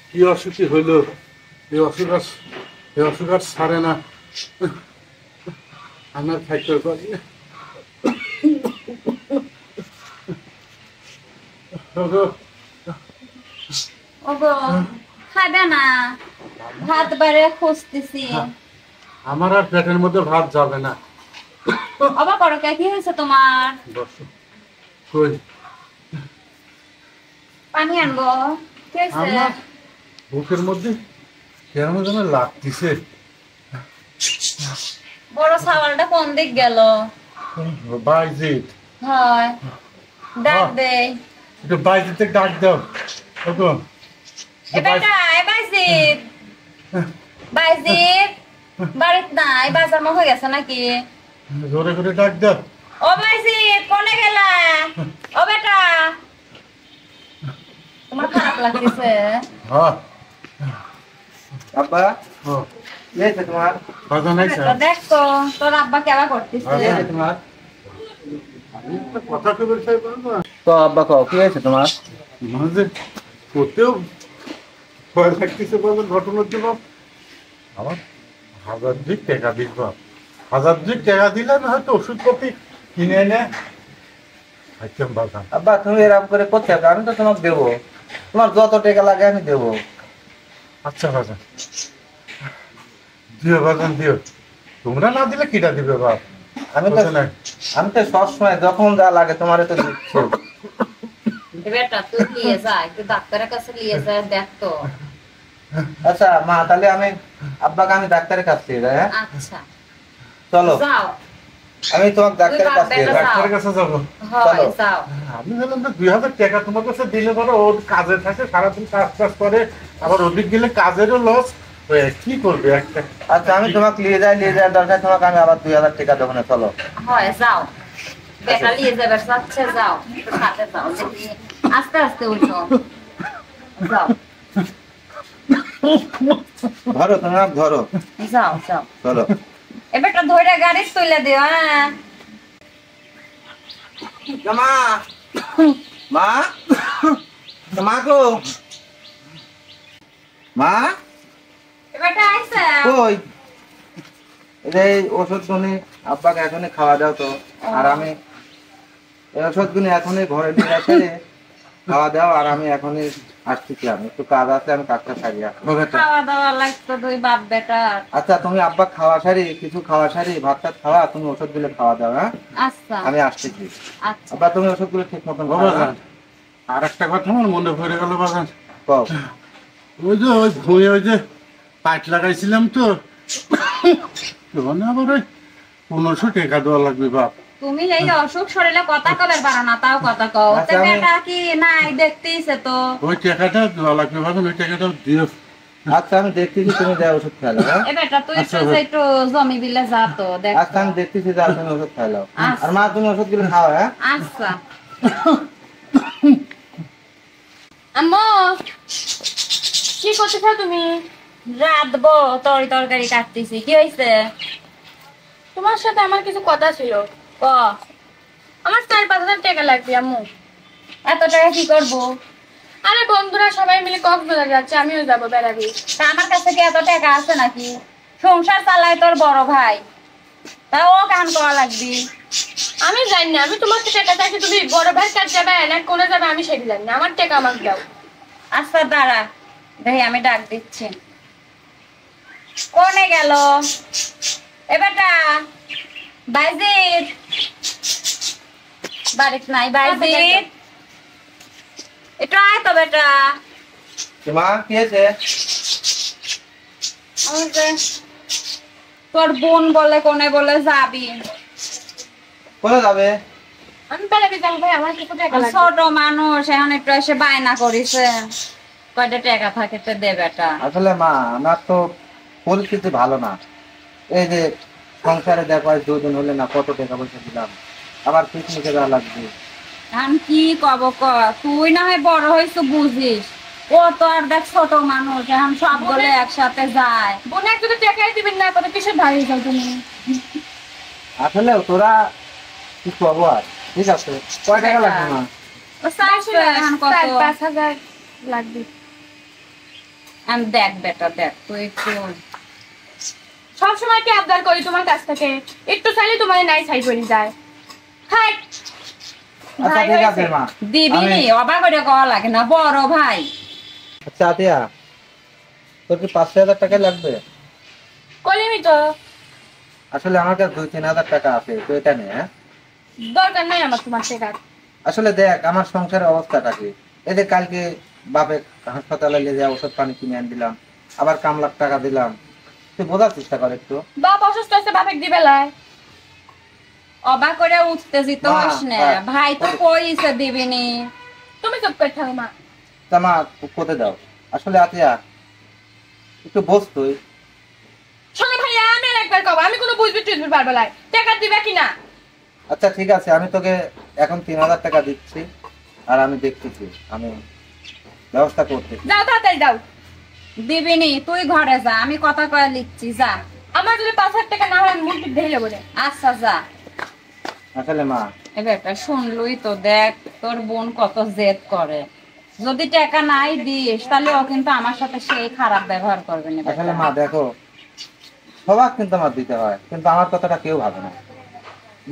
কি অসুখী হইল, এই অসুখ আর ছাড়ে না। আমার খাইতে পারি না। খাবে না, ভাত বারে খুঁজতেছি। আমার আর পেটের মধ্যে ভাত যাবে না। অবাক করো, কি হয়েছে তোমার? পানি আনবো? কি হয়েছে? বুকের মধ্যে কেমন যেন লাগতেছে। বড় সাওয়ালটা কোন দিক গেল? বাইজিৎ। হয়, ডাক দে। একটু বাইজিৎ ডাক দাও। ওগো এবারটা বাইজিৎ, বাইজিৎ বাড়িতে নাই, বাজার মো হয়ে গেছে নাকি? জোরে করে ডাক দাও। ও বাইজিৎ, কোনে গেলা? ও বেটা, তোমার খারাপ লাগতেছে? হ্যাঁ আব্বা, কি হয়েছে তোমার? দেখ তো তোর আব্বা কেবা করতেছে। তোমার কথা কবে তো আব্বা কও, কি হয়েছে তোমার? মাঝে করতেও ভয় লাগতেছে। বাবার ঘটনার জন্য আমার 1000 টাকা দিস বাপ। 1000 টাকা দিলে না হয়তো ওষুধপাতি কিনে এনে খাইতাম বাজার। আব্বা তুমি এরকম করে করতে হবে, আমি তো তোমাকে দেবো, তোমার যত টাকা লাগে আমি দেবো। আচ্ছা বাজান দিও, বাজান দিও। তোমরা না দিলে কিটা দিবে বাপ? আমি তো সবসময় যখন যা লাগে তোমার তো দিচ্ছি। বেটা তুই নিয়ে যা, একটু ডাক্তারের কাছে নিয়ে যা, দেখ তো। আচ্ছা মা, তাহলে আমি আব্বাকে আমি ডাক্তারের কাছে দিয়ে যাই। আচ্ছা চলো, যাও। আমি তোমাকে ডাক্তারের কাছে দিয়ে যাই। ডাক্তারের কাছে যাবো। হয় যাও। আমি জানলাম যে 2000 টাকা তোমার কাছে দিলে পরে ওর কাজে থাকে, সারাদিন কাজ করে, আবার ওদিক গেলে কাজেরও লস। কি করবে একটা? আচ্ছা আমি তোমাকে নিয়ে যাই দরকার, তোমাকে আমি আবার 2000 টাকা দেবো না। চলো হয় যাও, বেটা নিয়ে যাবে যাচ্ছে, যাও সাথে যাও, আস্তে আস্তে উঠো, যাও। ধরো তোমার, ধরো, যাও যাও। চলো। এবারটা ধরে গাড়ি তুলে দিও। হ্যাঁ মা, মা, মা গো, মা এবারটা আইসা কই? এই ওষুধগুলি আব্বাকে এখনই খাওয়া দাও তো। আর আমি এই ওষুধগুলি এখনই ঘরে নিয়ে আসে খাওয়া দাও। আর আমি এখনই আসতেছি, আমি একটু কাজ আছে, আমি কাজটা সারি আসবো। খাওয়া দাওয়া লাগতো দুই বাপ বেটার। আচ্ছা তুমি আব্বা খাওয়া সারি, কিছু খাওয়া সারি, ভাত টাত খাওয়া, তুমি ওষুধগুলো খাওয়া দাও। হ্যাঁ আচ্ছা আমি আসতেছি। আচ্ছা আব্বা তুমি ওষুধগুলো ঠিক মতন খাও। বাজান আর একটা কথা আমার মনে পড়ে গেল বাজান। কও। ওই যে ওই ভুঁয়ে ওই যে পাইট লাগাইছিলাম তো, আবার ওই 1500 টাকা দেওয়া লাগবে বাপ। তুমি এই অসুখ শরীরে কথা কবে পারো না, তাও কথা কও। আচ্ছা, বেটা কি নাই দেখতেইছে তো। ওই টাকাটা দেওয়া লাগবে বাজান, ওই টাকাটা দিও। আচ্ছা আমি দেখতেছি, তুমি যা ওষুধ খাই নাও। এ বেটা তুই একটু জমি বিলে যা তো, দেখ। আচ্ছা আমি দেখতেছি, যা তুমি ওষুধ খাই নাও। আর মা তুমি ওষুধগুলো খাও। হ্যাঁ আচ্ছা। আম্মু কি করতেছ তুমি? রাঁধবো, তরকারি কাটতেছি। কি হয়েছে? তোমার সাথে আমার কিছু কথা ছিল। ক। আমার 4-5 হাজার টাকা লাগবে আম্মু। এত টাকা কি করবো? আরে বন্ধুরা সবাই মিলে কক্সবাজার যাচ্ছে, আমিও যাবো বেড়াবি। তা আমার কাছে কি এত টাকা আছে নাকি? সংসার চালায় তোর বড় ভাই, তা ও কান করা লাগবি। আমি জানি না, আমি তোমার টাকা চাইছি, তুমি বড় ভাই কাজ যাবে না কোনে যাবে আমি সেটা জানি না। আমার টাকা আমাকে দাও। আচ্ছা দাঁড়া, দেখি আমি ডাক দিচ্ছি। কোনে গেল এ বেটা? বাইজিৎ বাড়িতে নাই। বাইজিৎ একটু আয় তো বেটা। মা কি হয়েছে? তোর বোন বলে কোনে বলে যাবি। কোথায় যাবে? আমি বেড়াবি যাবো ভাই, আমার কিছু টাকা লাগবে। ছোট মানুষ এখন একটু এসে বায়না করিছে, কয়টা টাকা থাকে তো দে বেটা। আসলে মা আমার তো পরিস্থিতি ভালো না। এই যে সংসারে দেখো আজ 2 দিন হলে না কত টাকা পয়সা দিলাম, আবার পিকনিকে যাওয়া লাগবে। এখন কি কব ক, তুই না হয় বড় হয়েছ বুঝিস, ও তো আর দেখ ছোট মানুষ, এখন সব বলে একসাথে যায়। বোন একটু তো টাকাই দিবেন না, কত কিসের ভাই যাও তুমি? আসলে তোরা কি করবো আর। ঠিক আছে, কয় টাকা লাগবে মা? ও চাইছে এখন কত 4-5 হাজার লাগবে। আমি দেখ বেটা দেখ তুই একটু সবসময় কি আবদার করি তোমার কাছ থেকে, একটু চাইলে তোমার নাই চাই করে যায়। হাই আচ্ছা ভাই ঠিক আছে হয়েছে। মা, দিবি নি অবাক করে কওয়া লাগে না, বড় ভাই। আচ্ছা আতিয়া, তোর কি 5-6 হাজার টাকা লাগবে? কলিমি তো আসলে আমার কাছে 2-3 হাজার টাকা আছে, তো এটা নে। হ্যাঁ দরকার নাই আমার তোমার টাকার। আসলে দেখ আমার সংসারের অবস্থাটা কি, এই যে কালকে বাপে হাসপাতালে নিয়ে যা ওষুধ পানি কিনে আন দিলাম, আবার কামলার টাকা দিলাম, তুই বোঝার চেষ্টা কর একটু। বাপ অসুস্থ আছে, বাপেক দিবে লাই। অবাক করে উত্তেজিত মা, হস না, হ্যাঁ। ভাই তো কইছে দিবি নি। তুমি চুপ করে থাকো মা। তা মা কোথায় দাও, আসলে আতিয়া একটু বস তুই। শোনো ভাইয়া, আমি আর একবার কব, আমি কোনো বুঝবি টুঝবি পারবো লাই, টাকা দিবে কিনা। আচ্ছা ঠিক আছে, আমি তোকে এখন 3,000 টাকা দিচ্ছি, আর আমি দেখতেছি, আমি ব্যবস্থা করতেছি। যাও তাড়াতাড়ি যাও। দিবি নি, তুই ঘরে যা, আমি কথা কয়ে লিখছি, যা। আমার যদি 5,000 টাকা না হয় মুখ ঢেলে বলে। আচ্ছা যা। আসলে মা এবারটা শুনলুই তো, দেখ তোর বোন কত জেদ করে, যদি টাকা নাই দিস তাহলে ও কিন্তু আমার সাথে সেই খারাপ ব্যবহার করবে না। আসলে মা দেখো, সবার কিন্তু আমার দিতে হয়, কিন্তু আমার কথাটা কেউ ভাবে না।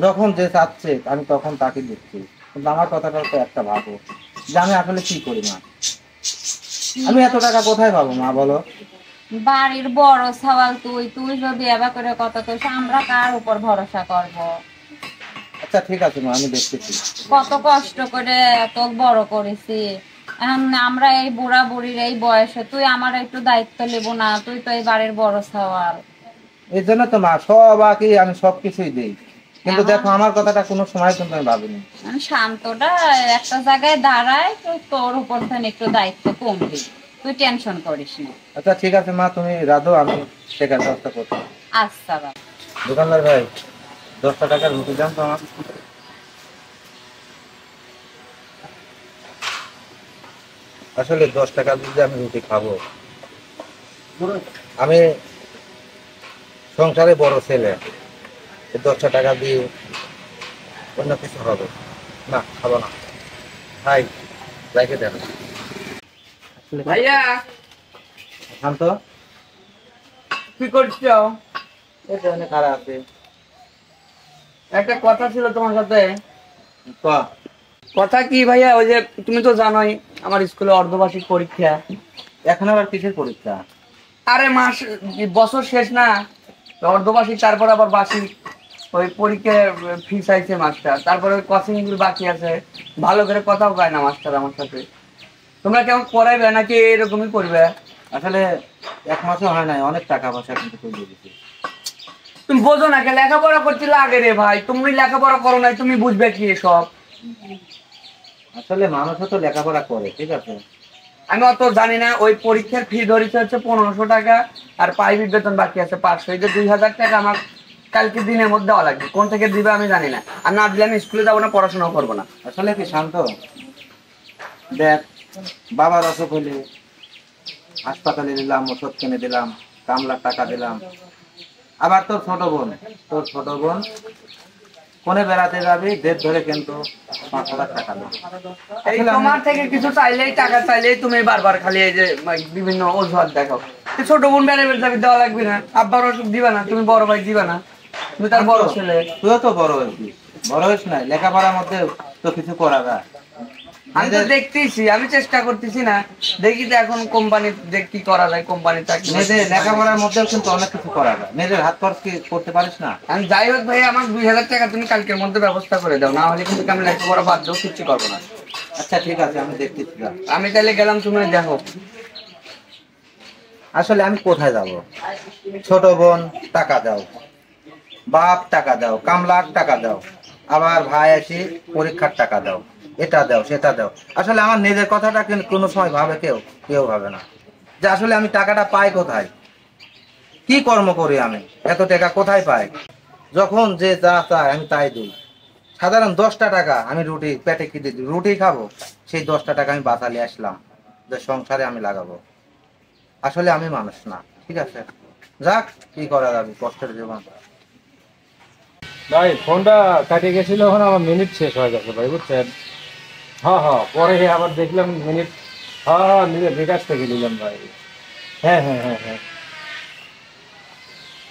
যখন যে চাচ্ছে আমি তখন তাকে দিচ্ছি, কিন্তু আমার কথাটা তো একটা ভাবো যে আমি আসলে কি করি মা, আমি এত টাকা কোথায় পাবো মা বলো? বাড়ির বড় সওয়াল তুই, তুই যদি এবার করে কথা কইস আমরা কার উপর ভরসা করব? আচ্ছা ঠিক আছে মা, আমি দেখতেছি। কত কষ্ট করে তোর বড় করেছি, এখন আমরা এই বুড়া বুড়ির এই বয়সে তুই আমার একটু দায়িত্ব নেব না? তুই তো এই বাড়ির বড় সওয়াল। এই জন্য তো মা সবাইকে আমি সবকিছুই দিই, কিন্তু দেখো আমার কথাটা কোনো সময় কিন্তু আমি ভাবিনি। মানে শান্তটা একটা জায়গায় দাঁড়ায়, তো তোর উপর থেকে একটু দায়িত্ব কমবি, তুই টেনশন করিস না। আচ্ছা ঠিক আছে মা, তুমি রাধো, আমি টাকার ব্যবস্থা করছি। আচ্ছা বাবা। দোকানদার ভাই 10টা টাকার রুটি দাম তো আমার। আসলে 10 টাকা দিয়ে আমি রুটি খাবো? আমি সংসারে বড় ছেলে, এই 10টা টাকা দিয়ে অন্য কিছু হবে না, খাবো না ভাই, রেখে দেন। ভাইয়া শান্ত, কি করছো? এই যে অনেক খারাপ আছে। একটা কথা ছিল তোমার সাথে। ক, কথা কি ভাইয়া, ওই যে তুমি তো জানোই আমার স্কুলে অর্ধবার্ষিক পরীক্ষা। এখন আবার কিসের পরীক্ষা? আরে মাস, বছর শেষ না, অর্ধবার্ষিক, তারপর আবার বার্ষিক। ওই পরীক্ষার ফিস আইছে মাস্টার, তারপরে কোচিং গুলো বাকি আছে। ভালো করে কথাও কয় না মাস্টার আমার সাথে। তোমরা কেমন পড়াইবে নাকি এরকমই করবে? আসলে 1 মাসও হয় নাই, অনেক টাকা পয়সা কিন্তু তুই দিয়েছি। তুমি বোঝো না, কে লেখাপড়া করতে লাগে রে ভাই, তুমি লেখাপড়া করো নাই, তুমি বুঝবে কি এসব? আসলে মানুষও তো লেখাপড়া করে, ঠিক আছে। আমি অত জানি না। ওই পরীক্ষার ফি ধরেছে হচ্ছে 1500 টাকা, আর প্রাইভেট বেতন বাকি আছে 500। এই যে 2000 টাকা আমার কালকে দিনের মধ্যে দেওয়া লাগবে, কোন থেকে দিবে আমি জানি না। আর না দিলে আমি স্কুলে যাবো না, পড়াশোনাও করবো না। আসলে কি শান্ত, দেখ বাবার অসুখ হলে হাসপাতালে দিলাম, ওষুধ কিনে দিলাম, কামলার টাকা দিলাম। আবার তোর ছোট বোন কোনে বেড়াতে যাবি, ডেট ধরে কিন্তু 5,000 টাকা দেবে। এই তোমার থেকে কিছু চাইলেই, টাকা চাইলেই তুমি বারবার খালি এই যে বিভিন্ন অজুহাত দেখো। এই ছোট বোন বেড়ে যাবি, দেওয়া লাগবে না, আব্বার ওষুধ দিবা না, তুমি বড় ভাই দিবা না, তুমি তার বড় ছেলে। তুইও তো বড় হয়েছিস, বড় হয়েছ নাই, লেখাপড়ার মধ্যে তো কিছু করা যায়। আমি তো দেখতেছি, আমি চেষ্টা করতেছি না, দেখি তো এখন কোম্পানি কি করা যায়, কোম্পানি চাকরি। নিজের লেখাপড়ার মধ্যেও কিন্তু অনেক কিছু করা যায়, নিজের হাত খরচ কি করতে পারিস না? আমি যাই হোক ভাই, আমার 2000 টাকা তুমি কালকের মধ্যে ব্যবস্থা করে দাও, না হলে কিন্তু আমি লেখাপড়া বাদ দেবো, কিচ্ছু করবো না। আচ্ছা ঠিক আছে, আমি দেখতেছি। আমি তাহলে গেলাম, তুমি দেখো। আসলে আমি কোথায় যাব? ছোট বোন টাকা দাও, বাপ টাকা দাও, কামলার টাকা দাও, আবার ভাই আসি পরীক্ষার টাকা দাও, এটা দাও সেটা দাও। আসলে আমার নিজের কথাটা কিন্তু কোনো সময় ভাবে কেউ ভাবে না যে আসলে আমি টাকাটা পাই কোথায়, কি কর্ম করি আমি, এত টাকা কোথায় পাই? যখন যে যা চায় আমি তাই দিই। সাধারণ 10টা টাকা আমি রুটি পেটে কি দিই, রুটি খাবো, সেই 10টা টাকা আমি বাঁচালে আসলাম যে সংসারে আমি লাগাবো। আসলে আমি মানুষ না, ঠিক আছে, যাক কি করা যাবে, কষ্টের জীবন। ভাই ফোনটা কাটিয়ে গেছিল, এখন আমার মিনিট শেষ হয়ে গেছে ভাই, বুঝছেন? হ্যাঁ হ্যাঁ, পরে আবার দেখলাম মিনিট, হ্যাঁ হ্যাঁ বিকাশ থেকে নিলাম ভাই। হ্যাঁ হ্যাঁ হ্যাঁ হ্যাঁ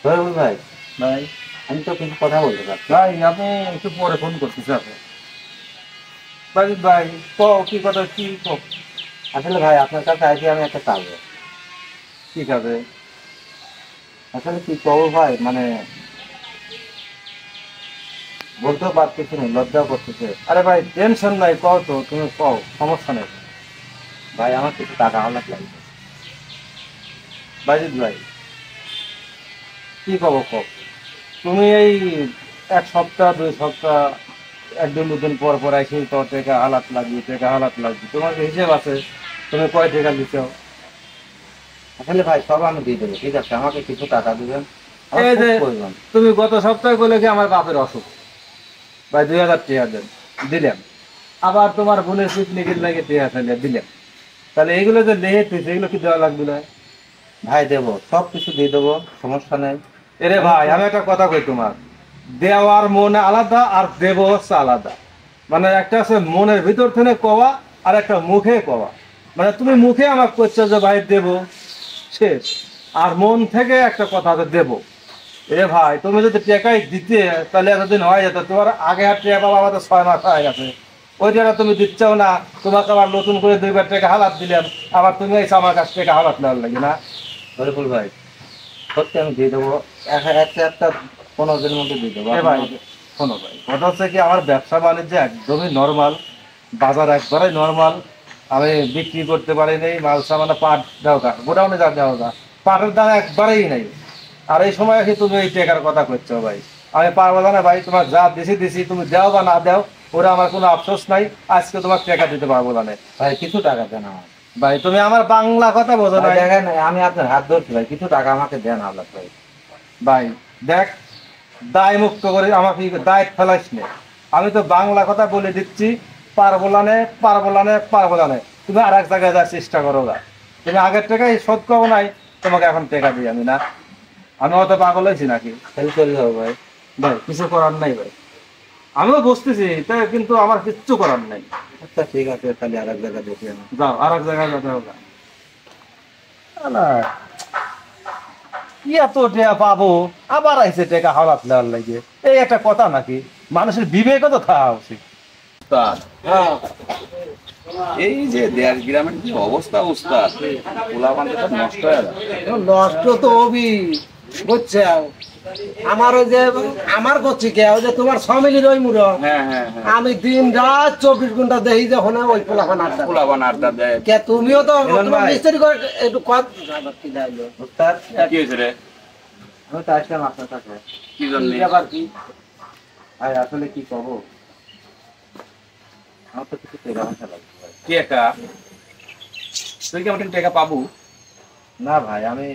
রবিউল ভাই, ভাই। আমি তো কিছু কথা বলতে চাচ্ছি। ভাই আপনি একটু পরে ফোন করতেছি আপনি। ভাই ভাই কি কথা, কি আসলে ভাই আপনার কাছে আইছি আমি একটা কাজ। ঠিক আছে। আসলে কি করবো ভাই, মানে বলতেও পারতেছি না, লজ্জাও করতেছে। আরে ভাই টেনশন নাই, কও তো, তুমি কও, সমস্যা নেই। ভাই আমার কিছু টাকা হালাত লাগবে। বাজিত ভাই কি কব কও, তুমি এই 1 সপ্তাহ 2 সপ্তাহ 1-2 দিন পর পর এসে তো টাকা হালাত লাগবে, টাকা হালাত লাগবে, তোমার হিসেব আছে, তুমি কয় টাকা দিচ্ছ? আসলে ভাই সব আমি দিয়ে দেবো, ঠিক আছে, আমাকে কিছু টাকা দিবেন, আমার এই খুব যে প্রয়োজন। তুমি গত সপ্তাহে বলে কি আমার বাপের অসুখ, ভাই 2000 টাকা দেন, দিলাম। আবার তোমার বোনের পিকনিকের লাগে টাকা ফেলে দিলাম। তাহলে এইগুলো যে লেহে তুই এগুলো কি দেওয়া লাগবে না? ভাই দেবো, সব কিছু দিয়ে দেবো, সমস্যা নেই। এরে ভাই আমি একটা কথা কই, তোমার দেওয়ার মন আলাদা আর দেব হচ্ছে আলাদা। মানে একটা আছে মনের ভিতর থেকে কওয়া, আর একটা মুখে কওয়া। মানে তুমি মুখে আমাকে করছো যে ভাই দেব, শেষ। আর মন থেকে একটা কথা আছে দেব। এ ভাই তুমি যদি টাকাই দিতে তাহলে এতদিন হয়ে যেত, তোমার আগে আর টাকা পাবো আমাদের 6 মাস হয়ে গেছে, ওই টাকা তুমি দিচ্ছও না, তোমাকে আবার নতুন করে 2বার টাকা হালাত দিলাম, আবার তুমি এসে আমার কাছ থেকে হালাত নেওয়ার লাগে না? রবিউল ভাই সত্যি আমি দিয়ে দেবো, একটা 15 দিনের মধ্যে দিয়ে দেবো। এ ভাই শোনো ভাই, কথা হচ্ছে কি আমার ব্যবসা বাণিজ্য একদমই নর্মাল, বাজার একবারেই নর্মাল, আমি বিক্রি করতে পারি নাই মাল সামানা, পাট দেওয়া গোডাউনে যা দেওয়া, পাটের দাম একবারেই নাই। আর এই সময় এসে তুমি এই টাকার কথা করছো ভাই, আমি পারবো না ভাই, তোমার যা দিছি তুমি দাও বা না দাও ওরা আমার কোনো আফসোস নাই, আজকে তোমার টাকা দিতে পারবো না। ভাই কিছু টাকা দেন আমার। ভাই তুমি আমার বাংলা কথা বোঝো না। ভাই দেখেন আমি আপনার হাত ধরছি ভাই, কিছু টাকা আমাকে দেন আল্লাহ ভাই। ভাই দেখ, দায় মুক্ত করে আমাকে দায় ফেলাইস নে, আমি তো বাংলা কথা বলে দিচ্ছি, পারবো না। তুমি আর এক জায়গায় যাওয়ার চেষ্টা করো না, তুমি আগের টাকাই শোধ করো নাই, তোমাকে এখন টাকা দিই আমি না, আমি অত পাগল হয়েছি নাকি? তাহলে চলে যাবো ভাই। ভাই কিছু করার নাই ভাই, আমিও বুঝতেছি তাই, কিন্তু আমার কিচ্ছু করার নাই। আচ্ছা ঠিক আছে, তাহলে আর এক জায়গায় দেখি আমি। যাও আর এক জায়গায় যেতে হবে না। কি এত টাকা পাবো, আবার আইসে টাকা হাওলাত নেওয়ার লাগে, এই একটা কথা নাকি? মানুষের বিবেকও তো থাকা উচিত। এই যে দেশ গ্রামের যে অবস্থা পোলা বান্ধব নষ্ট হয়ে গেল। নষ্ট তো হবি, বুঝছে? আমার ওই যে আমার করছি কে ওই যে তোমার ফ্যামিলির ওই মুড়ো, হ্যাঁ হ্যাঁ হ্যাঁ, আমি দিন রাত 24 ঘন্টা দেখি যে ওখানে ওই পোলাপান আড্ডা। পোলা বান আড্ডা দেয়। কে তুমিও তো এমন তোমার ভাই। মিস্ত্রি করে একটু কত কি দাইলো উস্তাদ, কি হয়েছে রে? আমি তো আসলাম আপনার কাছে। কি জন্য? ব্যাপার কি? ভাই আসলে কি করবো, আমার তো কিছু টাকা পয়সা লাগবে ভাই। টাকা? তুই কি আমার টাকা পাবো? না ভাই আমি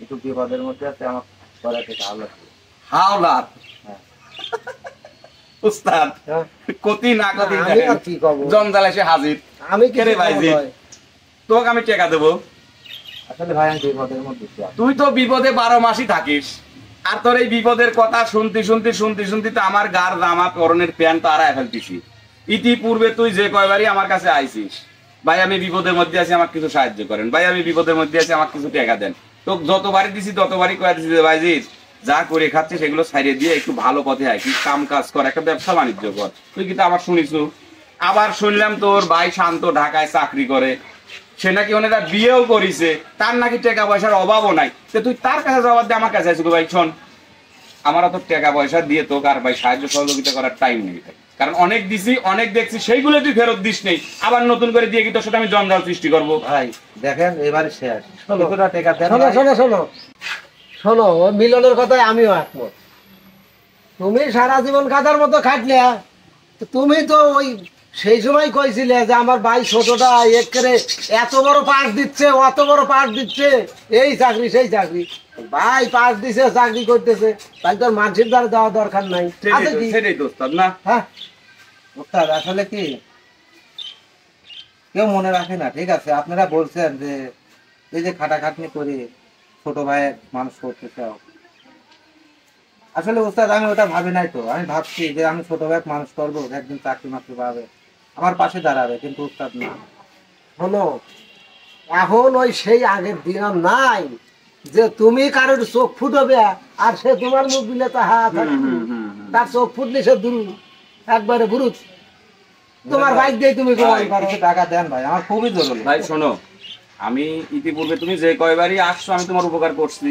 একটু বিপদের মধ্যে আছে, আমার পরে থেকে আল্লাহ। হাওলাত হ্যাঁ। উস্তাদ হ্যাঁ? কতি না কতি আমি আর কি করবো, জঞ্জাল এসে হাজির। আমি কি কে রে ভাইজি? তোকে আমি টাকা দেবো। আসলে ভাই আমি বিপদের মধ্যে আছি। তুই তো বিপদে 12 মাসই থাকিস, আর তোর এই বিপদের কথা শুনতে তো আমার গার জামা পরনের প্যান্ট তারা ফেলতেছি। ইতিপূর্বে তুই যে কয়বারই আমার কাছে আইছিস, ভাই আমি বিপদের মধ্যে আছি আমাকে কিছু সাহায্য করেন, ভাই আমি বিপদের মধ্যে আছি আমাকে কিছু টাকা দেন, তো যতবারই দিছি ততবারই কয়ে দিছি যে ভাইজি যা করে খাচ্ছে সেগুলো ছাড়িয়ে দিয়ে একটু ভালো পথে আয়, কি কাম কাজ কর, একটা ব্যবসা বাণিজ্য কর। তুই কিন্তু আবার শুনিস, আবার শুনলাম তোর ভাই শান্ত ঢাকায় চাকরি করে, সে নাকি ওনারা বিয়েও করিছে, তার নাকি টাকা পয়সার অভাবও নাই, তো তুই তার কাছে জবাব দিয়ে আমার কাছে আসবি? ভাই শোন, আমার অত টাকা পয়সা দিয়ে তো কার ভাই সাহায্য সহযোগিতা করার টাইম নেই ভাই, কারণ অনেক দিছি অনেক দেখছি, সেইগুলো তুই ফেরত দিস নেই, আবার নতুন করে দিয়ে কি তোর সাথে আমি জঞ্জাল সৃষ্টি করবো? ভাই দেখেন এবারে শেষ, শোনো। কিছুটা টাকা দেন শোনো ভাই। শোনো শোনো শোনো, ওই মিলনের কথায় আমিও একমত। তুমি সারা জীবন গাদার মতো খাটলে, তো তুমি তো ওই সেই সময় কইছিলে যে আমার ভাই ছোটটা একেবারে এত বড় পাস দিচ্ছে, অত বড় পাস দিচ্ছে, এই চাকরি সেই চাকরি। ভাই পাস দিছে, চাকরি করতেছে, তাই তোর মানুষের দ্বারা দেওয়া দরকার নাই। আছে কি? সেটাই তো ওস্তাদ না? হ্যাঁ, উস্তাদ আসলে কি কেউ মনে রাখে না, ঠিক আছে? আপনারা বলছেন যে এই যে খাটাখাটনি করে ছোট ভাইয়ের মানুষ করতে চাও, আসলে উস্তাদ আমি ওটা ভাবি নাই তো। আমি ভাবছি যে আমি ছোট ভাই মানুষ করবো, একদিন চাকরি মাকরি পাবে, আমার পাশে দাঁড়াবে, কিন্তু উস্তাদ না। শোনো, এখন ওই সেই আগের দিন আর নাই যে তুমি কারোর চোখ ফুটবে আর সে তোমার মুখ দিলে তা হা থাকবে। তার চোখ ফুটলে সে দূর একবারে বুরুত। তোমার বাইক দিয়ে তুমি গোল করো। কিছু টাকা দেন ভাই, আমার খুবই জরুরি। ভাই শোনো, আমি ইতিপূর্বে তুমি যে কয়বারই আসছো আমি তোমার উপকার করছি।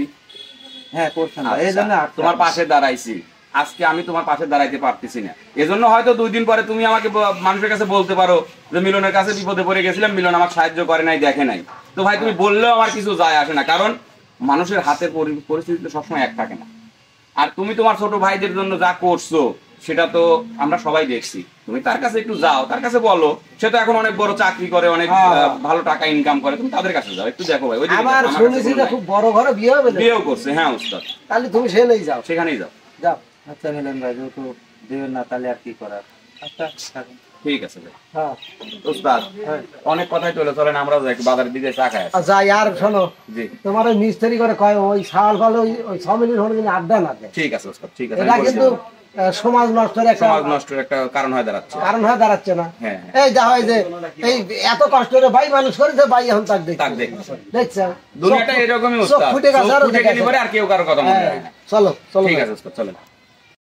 হ্যাঁ করছেন ভাই, এই জন্য তোমার পাশে দাঁড়াইছি। আজকে আমি তোমার পাশে দাঁড়াইতে পারতেছি না, এজন্য হয়তো 2 দিন পরে তুমি আমাকে মানুষের কাছে বলতে পারো যে মিলনের কাছে বিপদে পড়ে গেছিলাম, মিলন আমাকে সাহায্য করে নাই, দেখে নাই। তো ভাই তুমি বললেও আমার কিছু যায় আসে না, কারণ মানুষের হাতে পরিস্থিতি তো সবসময় এক থাকে না। আর তুমি তোমার ছোট ভাইদের জন্য যা করছো সেটা তো আমরা সবাই দেখছি। তুমি তার কাছে একটু যাও, তার কাছে বলো। সে তো এখন অনেক বড় চাকরি করে, অনেক ভালো টাকা ইনকাম করে, তুমি তাদের কাছে যাও, একটু দেখো ভাই। ওইদিকে আমার আমার কাছে শুনেছি কোনো যে নাই। খুব বড় ঘরে বিয়ে হবে না? বিয়েও করছে, হ্যাঁ উস্তাদ। তাহলে তুমি সেখানেই যাও। সেখানেই যাও। যাও। আচ্ছা মিলন ভাই, যেহেতু দেবেন না তাহলে আর কি করার। আচ্ছা থাকুন। ঠিক আছে ভাই। হ্যাঁ উস্তাদ অনেক কথাই চলেন আমরাও যাই একটু বাজারের দিকে চা খাই আসি। আর যাই। আর শোনো, জি তোমার ওই মিস্ত্রি করে কয় ওই শাল ফাল ওই 6 মিনিট হলে কিন্তু আড্ডা না দেয়। ঠিক আছে উস্তাদ, ঠিক আছে। এটা আমি বলে কিন্তু দেব। সমাজ নষ্টের একটা সমাজ নষ্টের একটা কারণ হয়ে দাঁড়াচ্ছে। কারণ হয়ে দাঁড়াচ্ছে না? হ্যাঁ, এই যা হয় যে এই এত কষ্ট করে ভাই মানুষ করেছে, ভাই এখন তাক তাক দেখছে। দেখছে। দেখছো দুনিয়াটা এরকমই চোখ উস্তাদ, ফুটে গেছে, চোখ আরো ফুটে দেখে গেলে পরে আর কেউ কারো কথা মনে হ্যাঁ, রাখে না। চলো চলো ঠিক আছে উস্তাদ, চলেন।